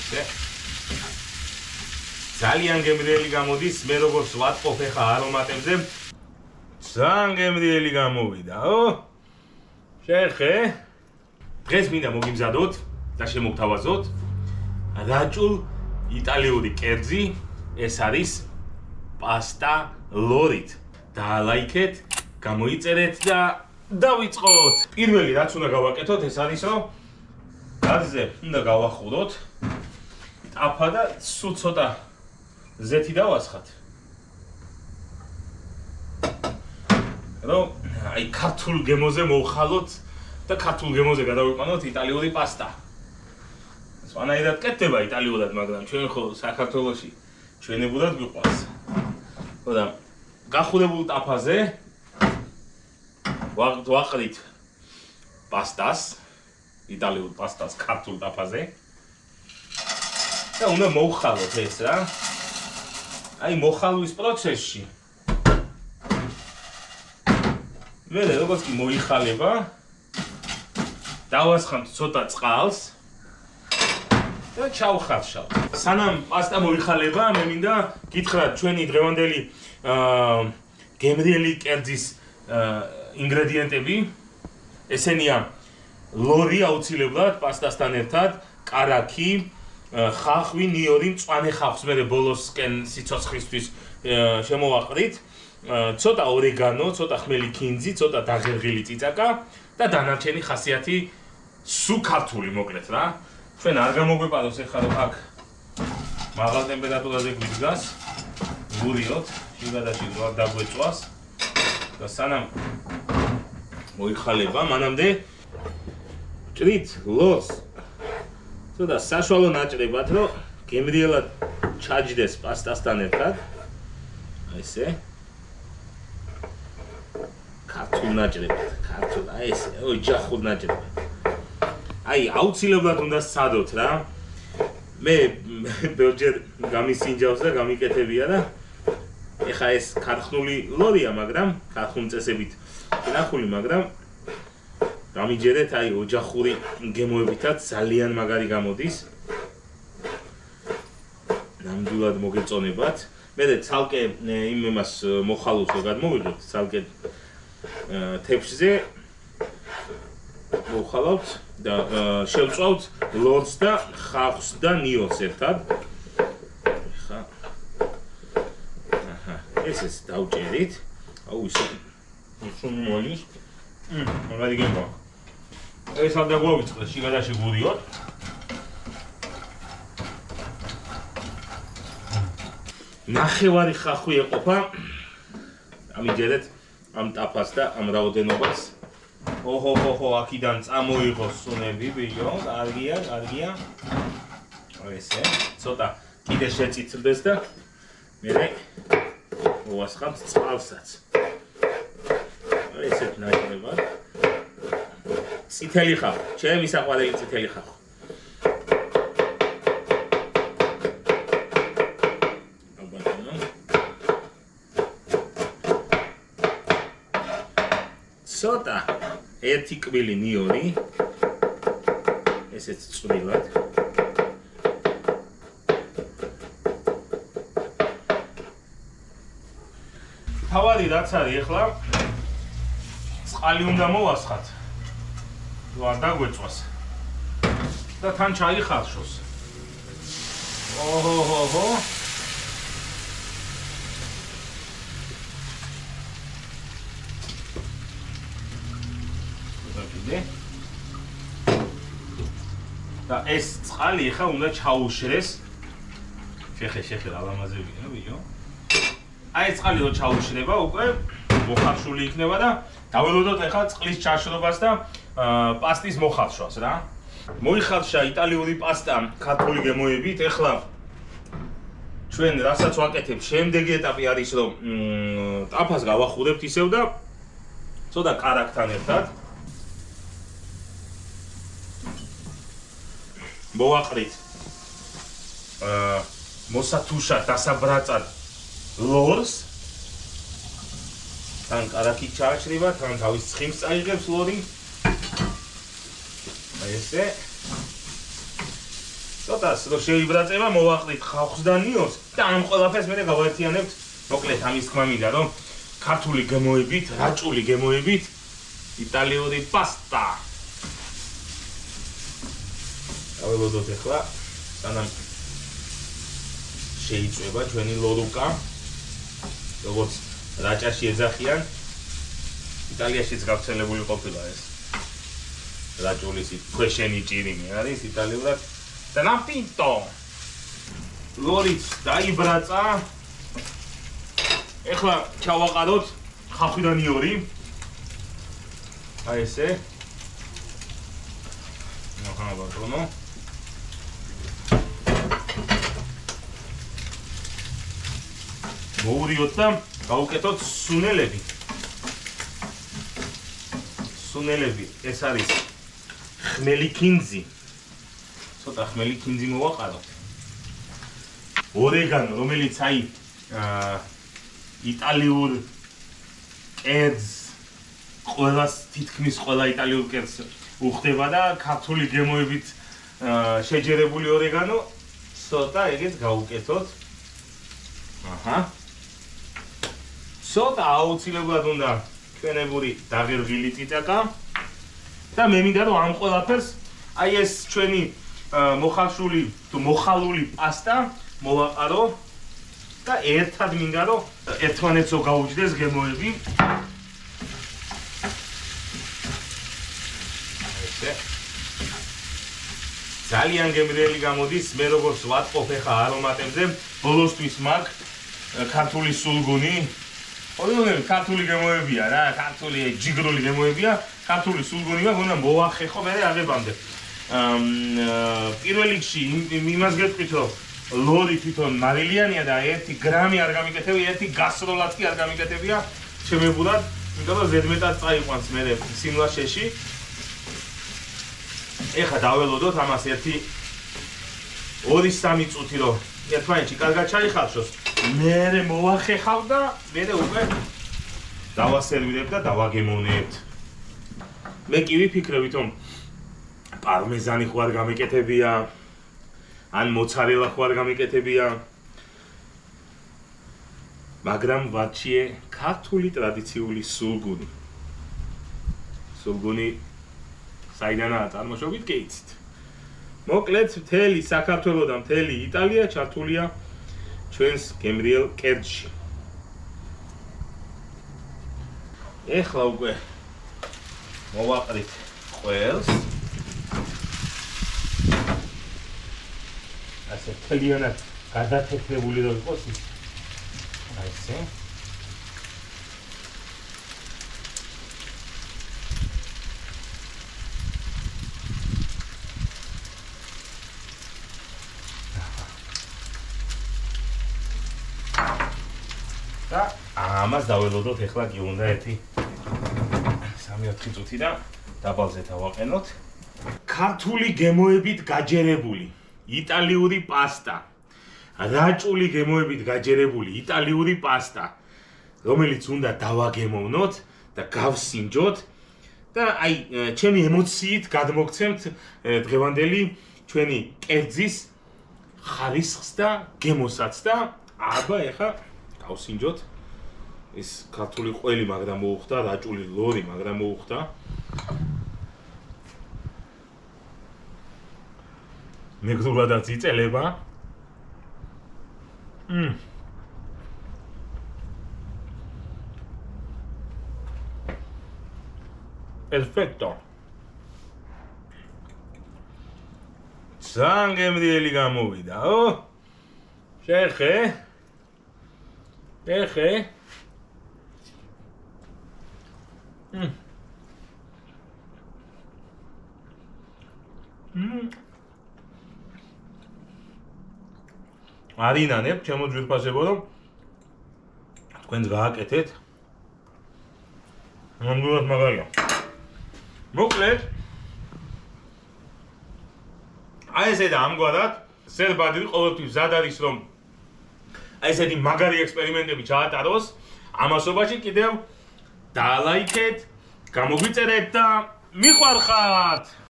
ესე. ძალიან გემრიელი გამოდის, მე როგორც ვატყობ ეხა არომატებზე. ძალიან გემრიელი გამოვიდაო. შეხე. დღეს მინდა მოგიმზადოთ და შემოგთავაზოთ რაჭულ იტალიური კერძი, ეს არის პასტა ლორით. დაალაიქეთ, გამოიწერეთ და დავიწყოთ. პირველი რაც უნდა გავაკეთოთ, ეს არის რომ გაზზე უნდა გავახუროთ. ტაფა და სულ ცოტა ზეთი დავასხათ. რომ აი ქართულ გემოზე მოვხალოთ და ქართულ გემოზე გადავიყვანოთ იტალიური პასტა. სვანაირად კეთდება იტალიურად, მაგრამ ჩვენ ხო საქართველოში ჩვენებურად გვიყვარს. ხოდა გახურებულ ტაფაზე ვაყრით პასტას, იტალიურ პასტას ქართულ ტაფაზე. და უნდა მოვხალოთ ეს რა. აი მოხალვის პროცესში. მე როგორც კი მოიხალება, დავასხამთ ცოტა წყალს და ჩავხარშავ. სანამ პასტა მოიხალება, მე მინდა გითხრათ ჩვენი დღევანდელი გემრიელი კერძის ინგრედიენტები. ესენია ლორი აუცილებლად პასტასთან ერთად, კარაქი, ხახვი, ნიორი, მწვანე ხახვს მე ბოლოსკენ სიცოცხლისთვის შემოვაყრით. ცოტა ორეგანო, ცოტა ხმელი ქინძი, ცოტა დაღერღილი წიწაკა და დანარჩენი ხასიათი სუქართული მოკლედ რა. ჩვენ არ გამოგვეპაროს ეხლა რომ აქ მაღალ ტემპერატურაზე გვიდგას. ვურიოთ, შიგადაში რა დაგვეწვას და სანამ მოიხალება, მანამდე ჭრით ლორს ცოტა საშუალო ნაჭრებად, რომ გემრიელად ჩაჯდეს პასტასთან ერთად. აი ესე. ქართულ ნაჭრებად, ქართულ, აი ესე, ოჯახურ ნაჭრებად. აი, აუცილებლად უნდა სცადოთ რა. მე ბევრჯერ გამისინჯავს და გამიკეთებია და ეხა ეს ქარხნული ლორია, მაგრამ ქარხნული წესებით ნახული, მაგრამ გამიჯერეთ აი ოჯახური გემოებითაც ძალიან მაგარი გამოდის. ნამდვილად მოგეწონებათ. მე ცალკე იმ იმას მოხალულს რო გადმოვიღებთ, ცალკე თეფშზე მოვხალავთ და შევწვავთ ლორს და ხახვს და ნიორს ერთად. ხა. აჰა, ეს დავჭერით. აუ ისე სულ მაგარი გემოა. ეს არ დაგვავიწყდეს, შიგადაში გურიოთ. ნახევარი ხახვი ეყოფა. ამიჯერეთ ამ ტაფას და ამ რაოდენობას. ოჰო, აქიდან წამოიღოს სუნები, ბიჭო, კარგია, კარგია. ესე, ცოტა კიდე შეწითლდეს და მე მოვასხამთ წყალსაც. ესეთ ნაჭრებად. წითელი ხახვი, ჩემი საყვარელი წითელი ხახვი. ცოტა ერთი კვილი ნიორი. ესეც წვრილად. თავარი რაც არის ახლა წყალი უნდა მოვასხათ. რომ არ დაგვეწვას. და თან ჩაიხარშოს. ოჰო. და ეს წყალი ახლა უნდა ჩაუშრეს. შეხე რა ლამაზებია, ბიჭო. აი წყალი რო ჩაუშრება, უკვე მოხარშული იქნება და დაველოდოთ ახლა წყლის ჩაშრობას და პასტის მოხარშვას რა. მოიხარშა იტალიური პასტა ქართული გემოებით. ახლა ჩვენ რასაც ვაკეთებ, შემდეგი ეტაპი არის რომ ტაფას გავახურებთ ისევ და ცოტა კარაქთან ერთად მოვაყრით მოსათუშად დასაბრაწად ლორს. თან კარაქი ჩააჭრება, თან თავის ცხიმს წაიღებს ლორი. აი ესე. ცოტა ცოტას რომ შეიბრაწება, მოვაყრით ხავხს და ნიოს და ამ ყველაფერს მე გავაერთიანებთ. მოკლედ ამის თქმა მინდა რომ ქართული გემოებით, რაჭული გემოებით იტალიური პასტა. აველოდოთ ახლა სანამ შეიწვება ჩვენი ლორუკა. როგორც რაჭაში ეძახიან, იტალიაშიც გავრცელებული ყოფილა ეს. რაჭულის ქვეშენი ჭირიმი არის იტალიურად და ნაპინტო. ლორიც დაიბრაცა. ეხლა ჩავაყაროთ ხახვიდან იური. აი ესე. ნახა ბატონო. მოვურიოთ და გავუკეთოთ სუნელები. სუნელები ეს არის ხმელი კინძი. ცოტა ხმელი კინძი მოვაყაროთ. ორეგანო, რომელიც აი იტალიურ კერძს ყველას თითქმის ყველა იტალიურ კერძს უხდება და ქართული გემოებით შეჯერებული ორეგანო ცოტა ეგეც გავუკეთოთ. აჰა. ცოტა აუცილებლად უნდა ჩვენებური დაღერღილი წიწაკა და მე მინდა რომ ამ ყველაფერს აი ეს ჩვენი მოხალშული თუ მოხალული პასტა მოვაყარო და ერთად მინდა რომ ერთმანეთსო გაუჯდეს გემოები. ესე ძალიან გემრიელი გამოდის. მე როგორც ვატყობ ახლა არომატებზე, ბოლოსთვის მაგ ქართული სულგუნი. ორივე ქართული გემოებია რა, ქართული ჯიგრული გემოებია, ქართული სულგუნი მაგ უნდა მოვახეხო მე აღებამდე. პირველ რიგში იმას გეტყვით რომ ლორი თვითონ მარილიანია და 1 გრამი არ გამიკეთებია, 1 გასროლად კი არ გამიკეთებია შემებურად, იმიტომ რომ ზედმეტად წაიყვანს მე სიმლაშეში. ეხლა დაველოდოთ ამას 1-2-3 წუთი რომ ერთმანეთში კარგად ჩაიხალხოს. მე მოვახეხავ და მე უკვე დავასერვირებ და დავაგემოვნებთ. მე კი ვიფიქრე ვითომ პარმეზანი ხო არ გამიკეთებია, ან მოცარელა ხო არ გამიკეთებია. მაგრამ ვაჩიე ქართული ტრადიციული სულგუნი. სულგუნი საიდანაა წარმოშობით კი იცით. მოკლედ მთელი საქართველო და მთელი იტალია ჩართულია ჩვენს გემრიელ კერძში. ეხლა უკვე მოვაყრით ყველს. ასე თლიანად გადათეთრებული რომ იყოს ის. აი ესე. და ამას დაველოდოთ ეხლა კი უნდა 1-3-4 წუთი და დაბალზე დავაყენოთ. ქართული გემოებით გაჯერებული იტალიური პასტა. რაჭული გემოებით გაჯერებული იტალიური პასტა, რომელიც უნდა დავაგემოვნოთ და გავსინჯოთ და აი ჩემი ემოციით გადმოგცემთ დღევანდელი ჩვენი კერძის ხარისხს და გემოსაც და აბა ეხლა გავსინჯოთ. ეს ქართული ყველი მაგრამ მოუხდა, რაჭული ლორი მაგრამ მოუხდა. მეგრულადაც იწელება. Perfetto. ძალიან გემრიელი გამოვიდა, ო? შეხე? შეხე? არინანებ, ჩემო ძვირფასებო, რომ თქვენს გააკეთეთ. ნამდვილად მაგარია. მოკლედ, აი ესე და ამგვარად, სერბადრი ყოველთვის მზად არის, რომ აი ესეთი მაგარი ექსპერიმენტები ჩაატაროს. ამასობაში კიდევ დალაიქეთ, გამოგვიწერეთ და მიყვარხართ!